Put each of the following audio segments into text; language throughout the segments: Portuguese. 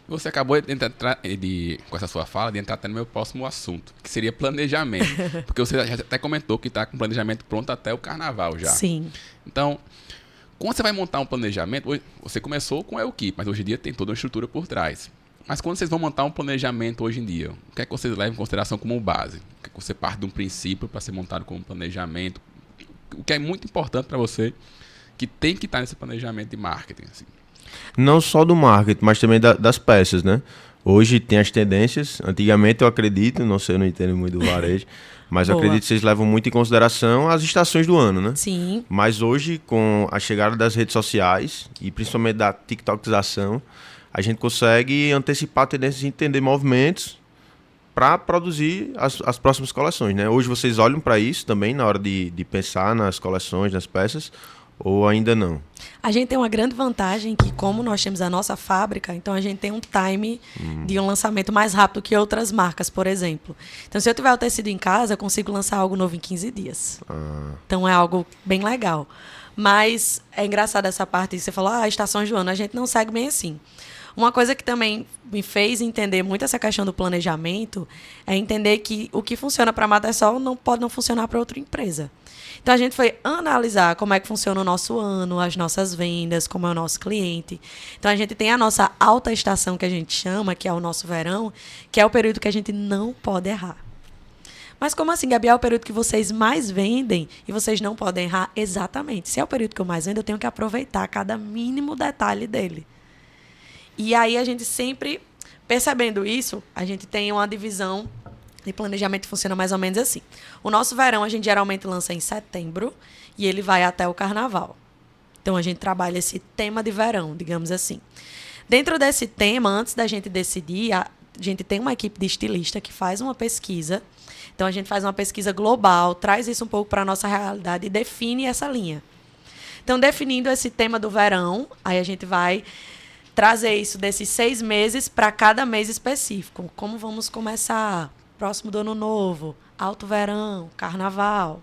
Você acabou com essa sua fala, de entrar até no meu próximo assunto, que seria planejamento. Porque você já até comentou que está com planejamento pronto até o carnaval já. Sim. Então, quando você vai montar um planejamento, você começou com a Equipe, mas hoje em dia tem toda uma estrutura por trás. Mas quando vocês vão montar um planejamento hoje em dia, o que é que vocês levam em consideração como base? O que é que você parte de um princípio para ser montado como planejamento? O que é muito importante para você, que tem que estar nesse planejamento de marketing, assim? Não só do marketing, mas também das peças, né? Hoje tem as tendências. Antigamente eu acredito, não sei, eu não entendo muito do varejo, mas eu acredito que vocês levam muito em consideração as estações do ano, né? Sim. Mas hoje, com a chegada das redes sociais e principalmente da TikTokização, a gente consegue antecipar tendências e entender movimentos para produzir as próximas coleções, né? Hoje vocês olham para isso também na hora de pensar nas coleções, nas peças, ou ainda não? A gente tem uma grande vantagem que, como nós temos a nossa fábrica, então a gente tem um time de um lançamento mais rápido que outras marcas, por exemplo. Então, se eu tiver o tecido em casa, eu consigo lançar algo novo em 15 dias. Então, é algo bem legal. Mas é engraçado essa parte que você falou, estações do ano, a gente não segue bem assim. Uma coisa que também me fez entender muito essa questão do planejamento é entender que o que funciona para a Materson não pode não funcionar para outra empresa. Então, a gente foi analisar como é que funciona o nosso ano, as nossas vendas, como é o nosso cliente. Então, a gente tem a nossa alta estação, que a gente chama, que é o nosso verão, que é o período que a gente não pode errar. Mas como assim, Gabi? É o período que vocês mais vendem e vocês não podem errar? Exatamente. Se é o período que eu mais vendo, eu tenho que aproveitar cada mínimo detalhe dele. E aí, a gente sempre, percebendo isso, a gente tem uma divisão de planejamento que funciona mais ou menos assim. O nosso verão, a gente geralmente lança em setembro e ele vai até o carnaval. Então, a gente trabalha esse tema de verão, digamos assim. Dentro desse tema, antes da gente decidir, a gente tem uma equipe de estilista que faz uma pesquisa. Então, a gente faz uma pesquisa global, traz isso um pouco para a nossa realidade e define essa linha. Então, definindo esse tema do verão, aí a gente vai trazer isso desses 6 meses para cada mês específico. Como vamos começar? Próximo do ano novo, alto verão, carnaval.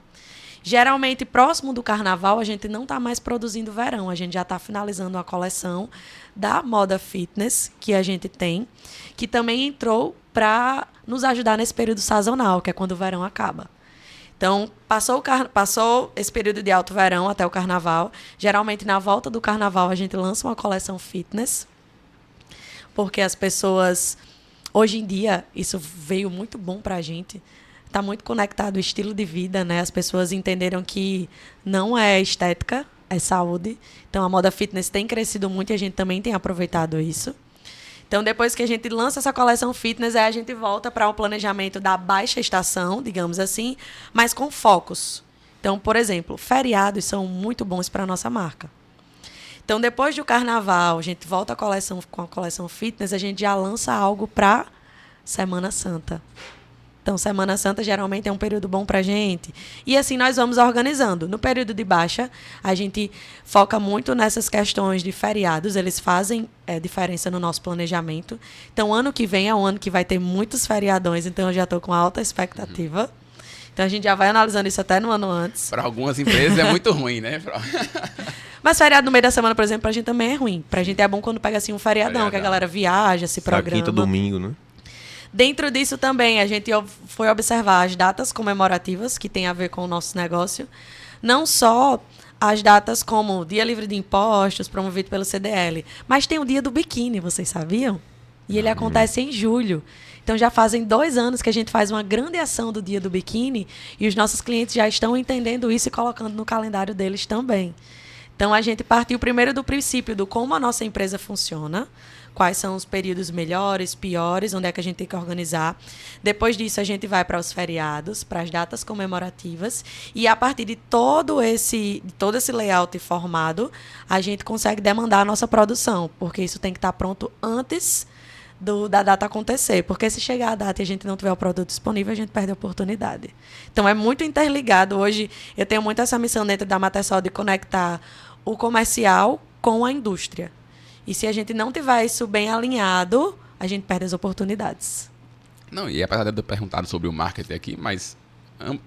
Geralmente, próximo do carnaval, a gente não está mais produzindo verão. A gente já está finalizando a coleção da moda fitness que a gente tem, que também entrou para nos ajudar nesse período sazonal, que é quando o verão acaba. Então, passou esse período de alto verão até o carnaval. Geralmente, na volta do carnaval, a gente lança uma coleção fitness, porque as pessoas... Hoje em dia, isso veio muito bom para a gente. Está muito conectado ao estilo de vida, né? As pessoas entenderam que não é estética, é saúde. Então, a moda fitness tem crescido muito e a gente também tem aproveitado isso. Então, depois que a gente lança essa coleção fitness, aí a gente volta para o planejamento da baixa estação, digamos assim, mas com focos. Então, por exemplo, feriados são muito bons para a nossa marca. Então, depois do carnaval, a gente volta com a coleção fitness, a gente já lança algo para Semana Santa. Então, Semana Santa geralmente é um período bom para a gente. E assim nós vamos organizando. No período de baixa, a gente foca muito nessas questões de feriados. Eles fazem diferença no nosso planejamento. Então, ano que vem é um ano que vai ter muitos feriadões. Então, eu já estou com alta expectativa. Então, a gente já vai analisando isso até no ano antes. Para algumas empresas é muito ruim, né? Mas feriado no meio da semana, por exemplo, pra gente também é ruim. Pra gente é bom quando pega assim um feriadão, que a galera viaja, se programa. Quinta, domingo, né? Dentro disso também, a gente foi observar as datas comemorativas que tem a ver com o nosso negócio. Não só as datas como o Dia Livre de Impostos, promovido pelo CDL, mas tem o Dia do Biquíni, vocês sabiam? E ele acontece em julho. Então, já fazem 2 anos que a gente faz uma grande ação do Dia do Biquíni e os nossos clientes já estão entendendo isso e colocando no calendário deles também. Então, a gente partiu primeiro do princípio do como a nossa empresa funciona, quais são os períodos melhores, piores, onde é que a gente tem que organizar. Depois disso, a gente vai para os feriados, para as datas comemorativas, e a partir de todo esse layout formado, a gente consegue demandar a nossa produção, porque isso tem que estar pronto antes da data acontecer, porque se chegar a data e a gente não tiver o produto disponível, a gente perde a oportunidade. Então, é muito interligado. Hoje, eu tenho muito essa missão dentro da Materson de conectar o comercial com a indústria. E se a gente não tiver isso bem alinhado, a gente perde as oportunidades. Não, e apesar de eu ter perguntado sobre o marketing aqui, mas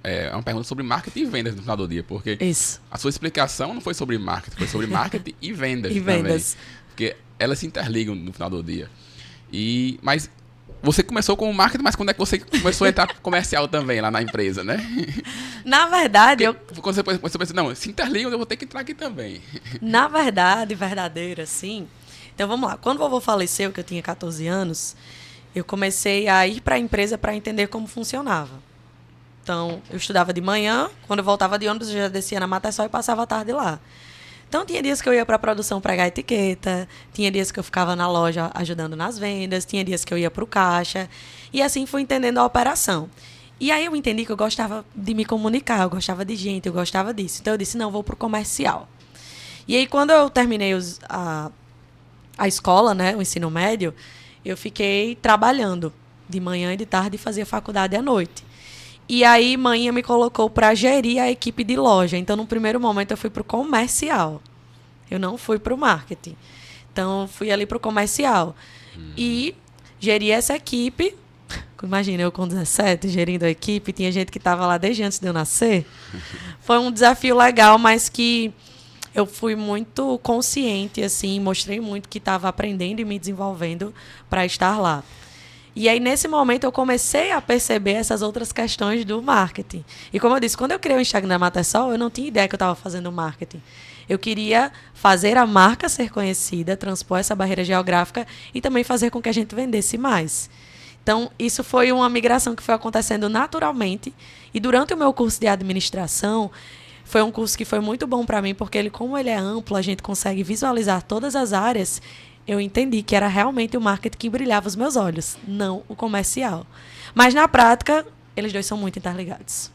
é uma pergunta sobre marketing e vendas no final do dia, porque isso. A sua explicação não foi sobre marketing, foi sobre marketing e vendas. E vendas. Também, porque elas se interligam no final do dia. Mas você começou com o marketing, mas quando é que você começou a entrar comercial também lá na empresa, né? Na verdade, Quando você pensa, não, se interligam, eu vou ter que entrar aqui também. Na verdade, verdadeira, sim. Então vamos lá. Quando o vovô faleceu, que eu tinha 14 anos, eu comecei a ir para a empresa para entender como funcionava. Então, eu estudava de manhã, quando eu voltava de ônibus, eu já descia na Matesol e passava a tarde lá. Então, tinha dias que eu ia para a produção pregar etiqueta, tinha dias que eu ficava na loja ajudando nas vendas, tinha dias que eu ia para o caixa, e assim fui entendendo a operação. E aí eu entendi que eu gostava de me comunicar, eu gostava de gente, eu gostava disso. Então, eu disse, não, vou para o comercial. E aí, quando eu terminei a escola, né, o ensino médio, eu fiquei trabalhando de manhã e de tarde e fazia faculdade à noite. E aí, mãe me colocou para gerir a equipe de loja. Então, no primeiro momento, eu fui para o comercial. Eu não fui para o marketing. Então, fui ali para o comercial. E geri essa equipe. Imagina, eu com 17, gerindo a equipe. Tinha gente que estava lá desde antes de eu nascer. Foi um desafio legal, mas que eu fui muito consciente, assim. Mostrei muito que estava aprendendo e me desenvolvendo para estar lá. E aí, nesse momento, eu comecei a perceber essas outras questões do marketing. E como eu disse, quando eu criei o Instagram da Matesol, eu não tinha ideia que eu estava fazendo marketing. Eu queria fazer a marca ser conhecida, transpor essa barreira geográfica e também fazer com que a gente vendesse mais. Então, isso foi uma migração que foi acontecendo naturalmente. E durante o meu curso de administração, foi um curso que foi muito bom para mim, porque como ele é amplo, a gente consegue visualizar todas as áreas. Eu entendi que era realmente o marketing que brilhava os meus olhos, não o comercial. Mas, na prática, eles dois são muito interligados.